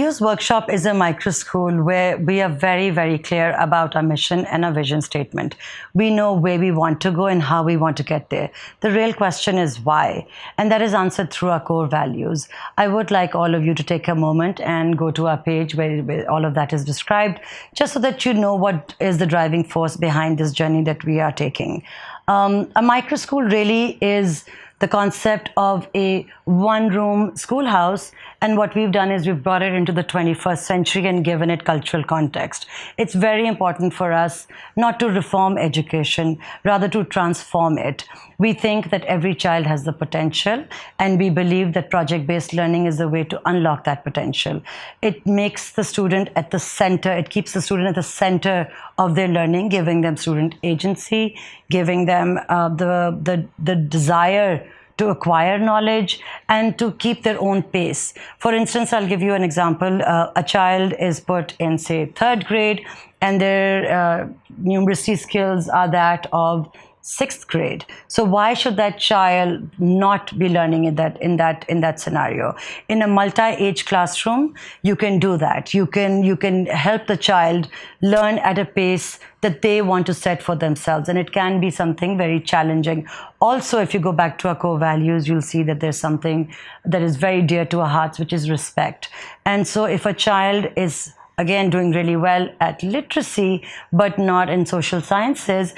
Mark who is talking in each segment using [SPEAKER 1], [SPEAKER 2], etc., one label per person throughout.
[SPEAKER 1] Leo's workshop is a micro school where we are very, very clear about our mission and our vision statement. We know where we want to go and how we want to get there. The real question is why, and that is answered through our core values. I would like all of you to take a moment and go to our page where all of that is described, just so that you know what is the driving force behind this journey that we are taking. A micro school really is the concept of a one-room schoolhouse, and what we've done is we've brought it into the 21st century and given it cultural context. It's very important for us not to reform education, rather to transform it. We think that every child has the potential, and we believe that project-based learning is the way to unlock that potential. It makes the student at the center, it keeps the student at the center of their learning, giving them student agency, giving them the desire to acquire knowledge and to keep their own pace. For instance, I'll give you an example. A child is put in, say, 3rd grade, and their numeracy skills are that of 6th grade. So why should that child not be learning in that scenario? In a multi-age classroom, you can do that. You can help the child learn at a pace that they want to set for themselves, and it can be something very challenging. Also, if you go back to our core values, you'll see that there's something that is very dear to our hearts, which is respect. And so if a child is again doing really well at literacy but not in social sciences,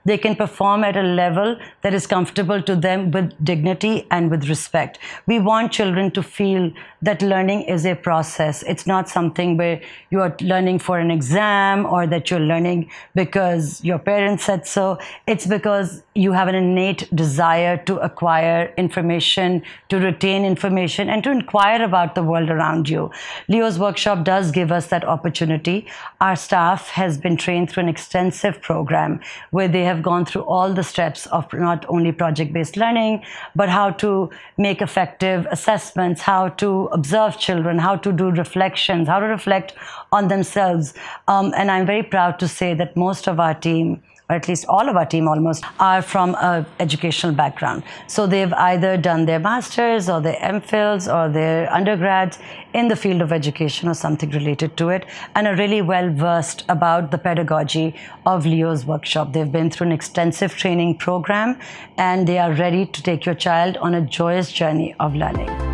[SPEAKER 1] they can perform at a level that is comfortable to them with dignity and with respect. We want children to feel that learning is a process. It's not something where you are learning for an exam or that you're learning because your parents said so. It's because you have an innate desire to acquire information, to retain information, and to inquire about the world around you. Leo's workshop does give us that opportunity. Our staff has been trained through an extensive program where they have gone through all the steps of not only project-based learning, but how to make effective assessments, how to observe children, how to do reflections, how to reflect on themselves. And I'm very proud to say that most of our team, or at least all of our team almost, are from an educational background. So they've either done their masters or their MPhils or their undergrads in the field of education or something related to it, and are really well versed about the pedagogy of Leo's workshop. They've been through an extensive training program, and they are ready to take your child on a joyous journey of learning.